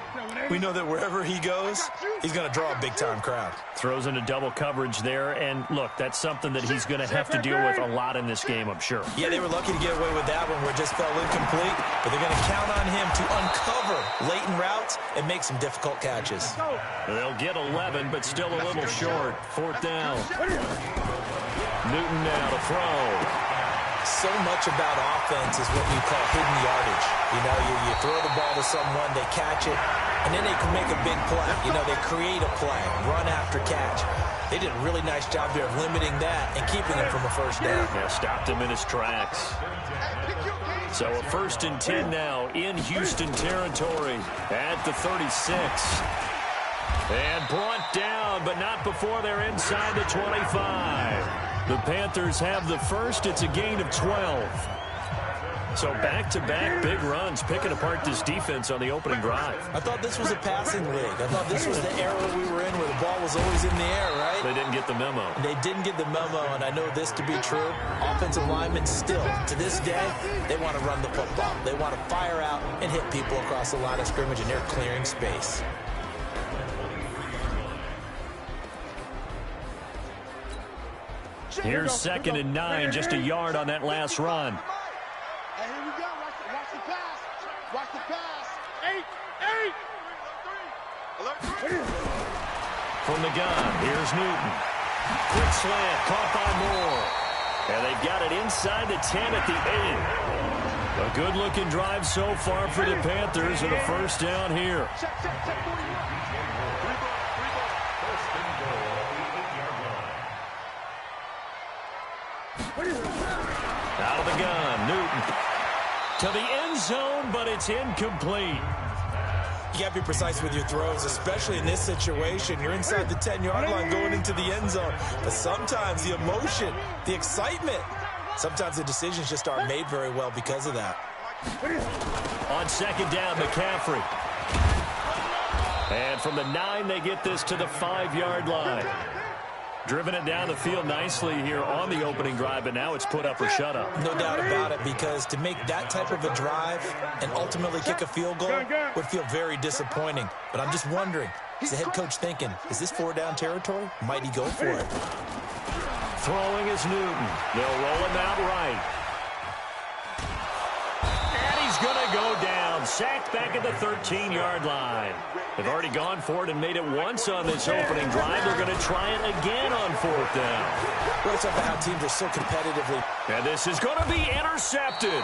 We know that wherever he goes, he's going to draw a big-time crowd. Throws into double coverage there, and look, that's something that he's going to have to deal with a lot in this game, I'm sure. Yeah, they were lucky to get away with that one where it just fell incomplete, but they're going to count on him to uncover latent routes and make some difficult catches. They'll get 11, but still a little short. 4th down. Newton now to throw. So much about offense is what you call hidden yardage. You know, you throw the ball to someone, they catch it, and then they can make a big play. You know, they create a play, run after catch. They did a really nice job there of limiting that and keeping him from a first down. Yeah, stopped him in his tracks. So a 1st and 10 now in Houston territory at the 36. And brought down, but not before they're inside the 25. The Panthers have the first. It's a gain of 12. So back-to-back big runs, picking apart this defense on the opening drive. I thought this was a passing league. I thought this was the era we were in where the ball was always in the air, right? They didn't get the memo. They didn't get the memo, and I know this to be true. Offensive linemen still, to this day, they want to run the football. They want to fire out and hit people across the line of scrimmage, and they're clearing space. Here's 2nd and 9, just a yard on that last run. And here we go. Watch the pass. Watch the pass. 8. From the gun, here's Newton. Quick slant, caught by Moore. And they've got it inside the 10 at the 8. A good-looking drive so far for the Panthers and a first down here. Out of the gun, Newton. To the end zone, but it's incomplete. You got to be precise with your throws, especially in this situation. You're inside the 10-yard line going into the end zone. But sometimes the emotion, the excitement, sometimes the decisions just aren't made very well because of that. On second down, McCaffrey. And from the 9, they get this to the 5-yard line. Driven it down the field nicely here on the opening drive, but now it's put up or shut up. No doubt about it, because to make that type of a drive and ultimately kick a field goal would feel very disappointing. But I'm just wondering, is the head coach thinking, is this 4-down territory? Might he go for it? Throwing is Newton. They'll roll him out right. And he's going to go down. Sacked back at the 13-yard line. They've already gone for it and made it once on this opening drive. They're going to try it again on 4th down. Well, it's up to how teams are so competitively. And this is going to be intercepted.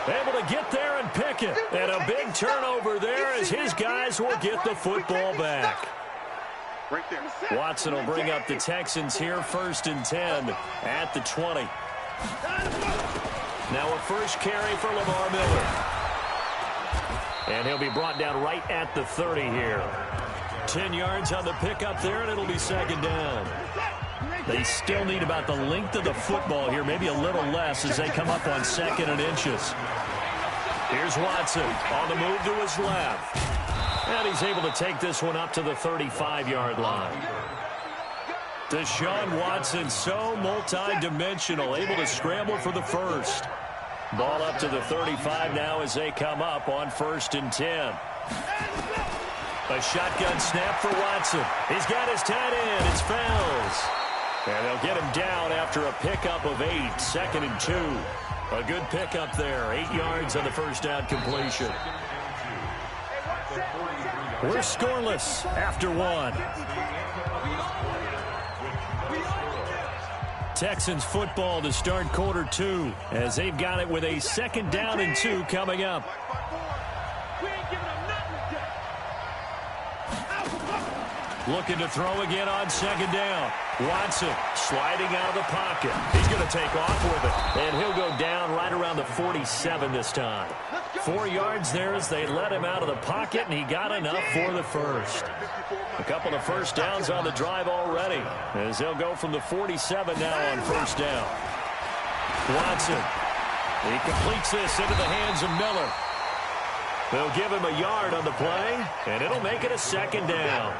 Able to get there and pick it. And a big turnover there as his guys will get the football back. Right there. Watson will bring up the Texans here, 1st and 10 at the 20. Now a first carry for Lamar Miller. And he'll be brought down right at the 30 here. 10 yards on the pickup there, and it'll be 2nd down. They still need about the length of the football here, maybe a little less as they come up on 2nd and inches. Here's Watson on the move to his left. And he's able to take this one up to the 35-yard line. Deshaun Watson, so multi-dimensional, able to scramble for the first. Ball up to the 35 now as they come up on 1st and 10. A shotgun snap for Watson. He's got his tight end. It's Fells. And they'll get him down after a pickup of 8. 2nd and 2. A good pickup there. 8 yards on the first down completion. We're scoreless after 1. Texans football to start quarter 2 as they've got it with a 2nd down and 2 coming up. Looking to throw again on 2nd down. Watson sliding out of the pocket. He's going to take off with it, and he'll go down right around the 47 this time. 4 yards there as they let him out of the pocket, and he got enough for the first. A couple of first downs on the drive already as they'll go from the 47 now on 1st down. Watson. He completes this into the hands of Miller. They'll give him a yard on the play, and it'll make it a 2nd down.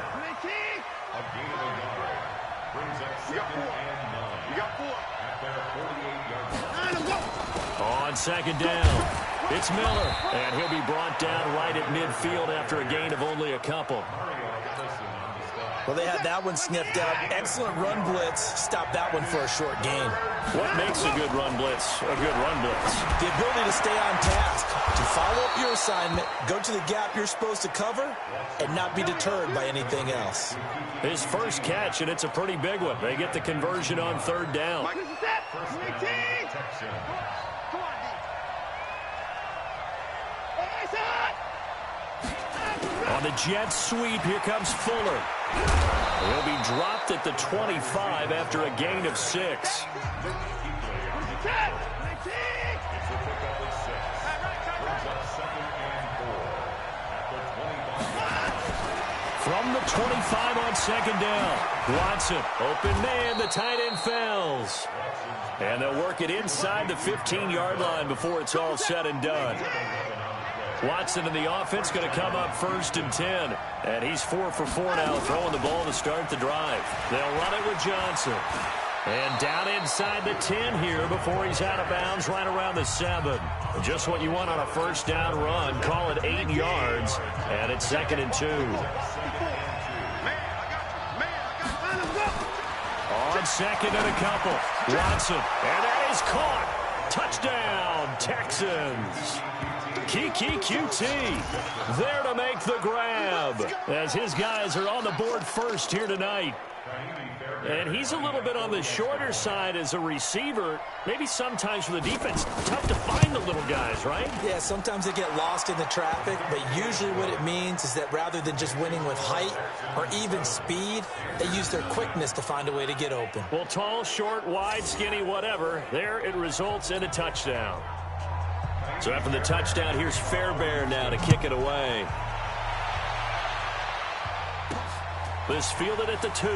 On 2nd down, it's Miller, and he'll be brought down right at midfield after a gain of only a couple. Well, they had that one sniffed out. Excellent run blitz. Stop that one for a short gain. What makes a good run blitz a good run blitz? The ability to stay on task, to follow up your assignment, go to the gap you're supposed to cover, and not be deterred by anything else. His first catch, and it's a pretty big one. They get the conversion on 3rd down. On the jet sweep, here comes Fuller. He'll be dropped at the 25 after a gain of 6. From the 25 on 2nd down. Watson, open man, the tight end Fells. And they'll work it inside the 15-yard line before it's all said and done. Watson in the offense going to come up 1st and 10. And he's 4 for 4 now, throwing the ball to start the drive. They'll run it with Johnson. And down inside the 10 here before he's out of bounds right around the 7. Just what you want on a 1st down run. Call it 8 yards. And it's 2nd and 2. On 2nd and a couple. Watson. And that is caught. Touchdown, Texans. Kiki QT there to make the grab as his guys are on the board first here tonight. And he's a little bit on the shorter side as a receiver. Maybe sometimes for the defense, tough to find the little guys, right? Yeah, sometimes they get lost in the traffic, but usually what it means is that rather than just winning with height or even speed, they use their quickness to find a way to get open. Well, tall, short, wide, skinny, whatever, there it results in a touchdown. So after the touchdown, here's Fairbairn now to kick it away. This fielded at the 2.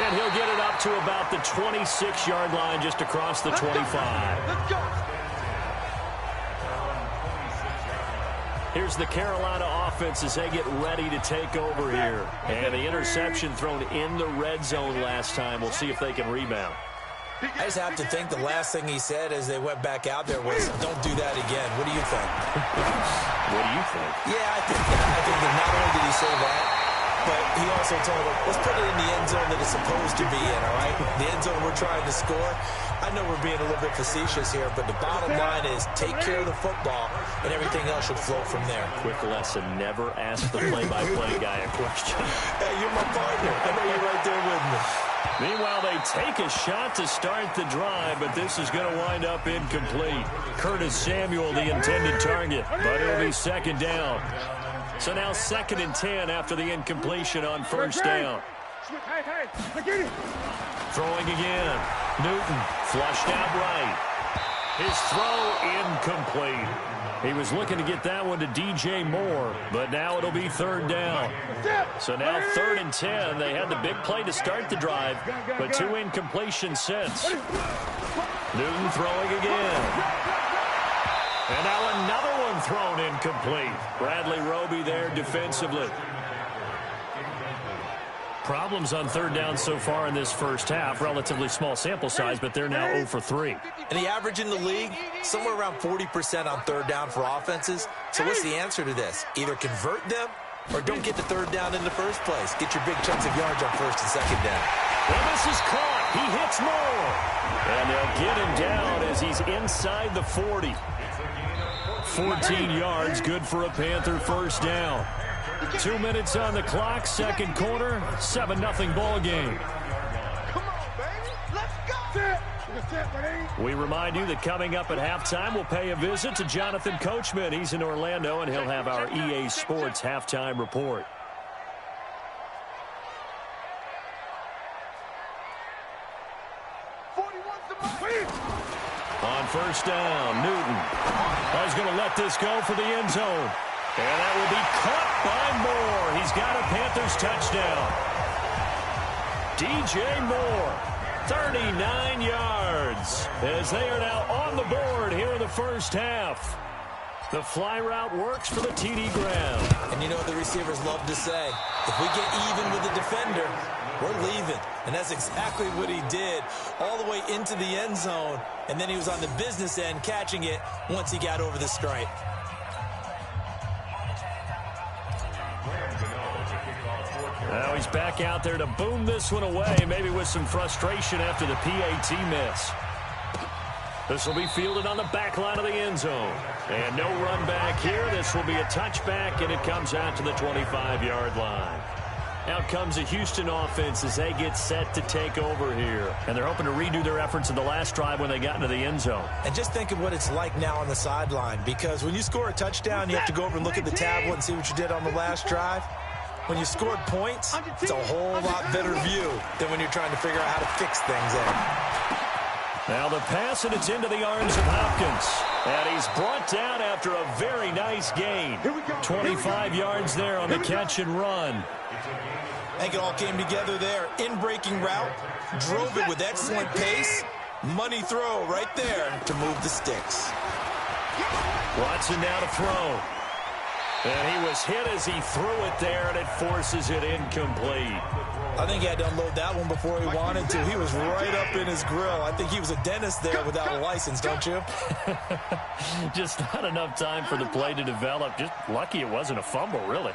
And he'll get it up to about the 26-yard line just across the 25. Let's go. Here's the Carolina offense as they get ready to take over here. And the interception thrown in the red zone last time. We'll see if they can rebound. I just have to think the last thing he said as they went back out there was, don't do that again. What do you think? What do you think? Yeah, I think that. I think that not only did he say that, but he also told them, let's put it in the end zone that it's supposed to be in, all right? The end zone we're trying to score. I know we're being a little bit facetious here, but the bottom line is take care of the football, and everything else should flow from there. Quick lesson, never ask the play-by-play guy a question. Hey, you're my partner. I know you're right there with me. Meanwhile, they take a shot to start the drive, but this is going to wind up incomplete. Curtis Samuel, the intended target, but it'll be second down. So now 2nd and 10 after the incompletion on first down. Throwing again. Newton flushed out right. His throw incomplete. He was looking to get that one to DJ Moore, but now it'll be 3rd down. So now 3rd and 10. They had the big play to start the drive, but 2 incompletions since. Newton throwing again. And now another one thrown incomplete. Bradley Roby there defensively. Problems on 3rd down so far in this first half. Relatively small sample size, but they're now 0 for 3. And the average in the league, somewhere around 40% on 3rd down for offenses. So what's the answer to this? Either convert them or don't get the 3rd down in the first place. Get your big chunks of yards on 1st and 2nd down. Well, this is caught. He hits Moore. And they'll get him down as he's inside the 40. 14 yards, good for a Panther first down. 2 minutes on the clock, 2nd quarter, 7-0 ball game. Come on, baby. Let's go. We remind you that coming up at halftime, we'll pay a visit to Jonathan Coachman. He's in Orlando, and he'll have our EA Sports halftime report. On first down, Newton. He's going to let this go for the end zone. And that will be caught by Moore. He's got a Panthers touchdown. DJ Moore, 39 yards, as they are now on the board here in the first half. The fly route works for the TD grab. And you know what the receivers love to say? If we get even with the defender, we're leaving. And that's exactly what he did, all the way into the end zone. And then he was on the business end catching it once he got over the stripe. Now he's back out there to boom this one away, maybe with some frustration after the PAT miss. This will be fielded on the back line of the end zone. And no run back here. This will be a touchback, and it comes out to the 25-yard line. Out comes the Houston offense as they get set to take over here. And they're hoping to redo their efforts in the last drive when they got into the end zone. And just think of what it's like now on the sideline, because when you score a touchdown, you have to go over and look at the tablet and see what you did on the last drive. When you scored points, it's a whole lot better view than when you're trying to figure out how to fix things up. Now the pass, and it's into the arms of Hopkins. And he's brought down after a very nice gain. 25 yards there on the catch and run. I think it all came together there. In-breaking route, drove it with excellent pace. Money throw right there to move the sticks. Watson now to throw. And he was hit as he threw it there, and it forces it incomplete. I think he had to unload that one before he wanted to. He was right up in his grill. I think he was a dentist there without a license, don't you? Just not enough time for the play to develop. Just lucky it wasn't a fumble, really.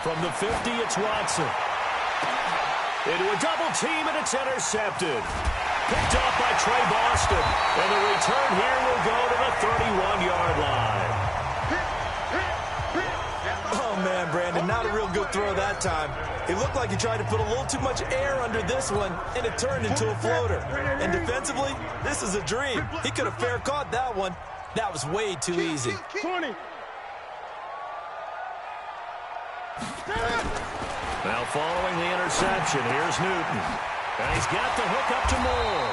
From the 50, it's Watson. Into a double team, and it's intercepted. Picked off by Trey Boston. And the return here will go to the 31-yard line. Oh, man, Brandon, not a real good throw that time. It looked like he tried to put a little too much air under this one, and it turned into a floater. And defensively, this is a dream. He could have fair caught that one. That was way too easy. 20. Now following the interception, here's Newton. And he's got the hook up to Moore.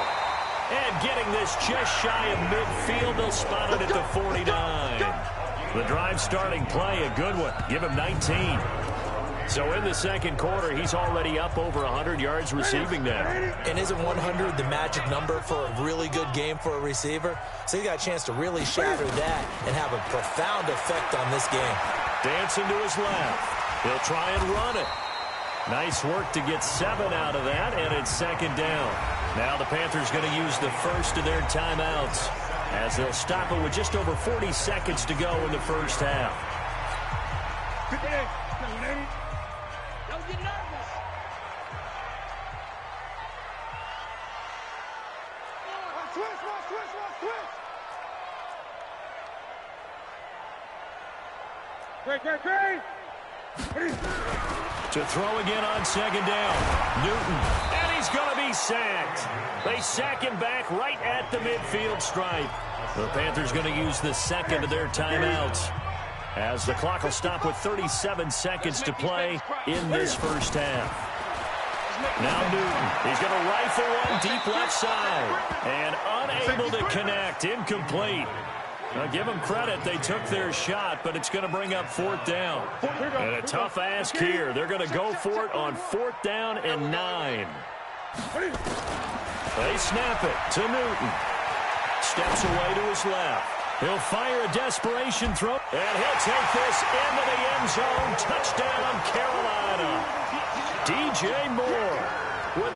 And getting this just shy of midfield, they'll spot it at the 49. The drive starting play, a good one. Give him 19. So in the second quarter, he's already up over 100 yards receiving now. And isn't 100 the magic number for a really good game for a receiver? So he got a chance to really shatter that and have a profound effect on this game. Dancing to his left. He'll try and run it. Nice work to get 7 out of that, and it's second down. Now the Panthers going to use the first of their timeouts as they'll stop it with just over 40 seconds to go in the first half. Don't get nervous. Switch. Great. To throw again on second down. Newton. And he's going to be sacked. They sack him back right at the midfield stripe. The Panthers going to use the second of their timeouts as the clock will stop with 37 seconds to play in this first half. Now Newton. He's going to rifle one deep left side. And unable to connect. Incomplete. Now, give them credit. They took their shot, but it's going to bring up fourth down. And a tough ask here. They're going to go for it on 4th down and 9. They snap it to Newton. Steps away to his left. He'll fire a desperation throw. And he'll take this into the end zone. Touchdown, Carolina. DJ Moore with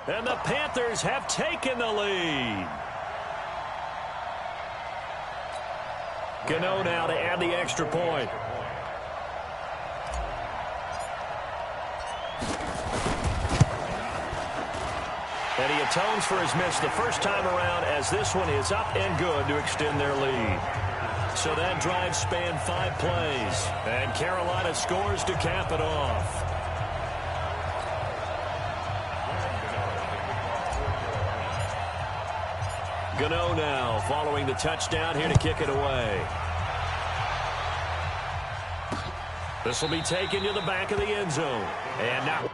and the Panthers have taken the lead. Gano now to add the extra point. And he atones for his miss the first time around as this one is up and good to extend their lead. So that drive spanned 5 plays. And Carolina scores to cap it off. Gano now following the touchdown here to kick it away. This will be taken to the back of the end zone. And now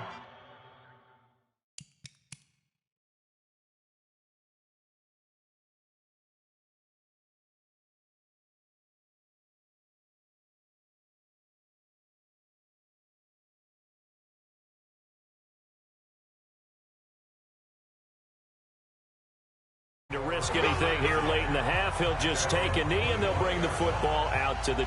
to risk anything here late in the half. He'll just take a knee, and they'll bring the football out to the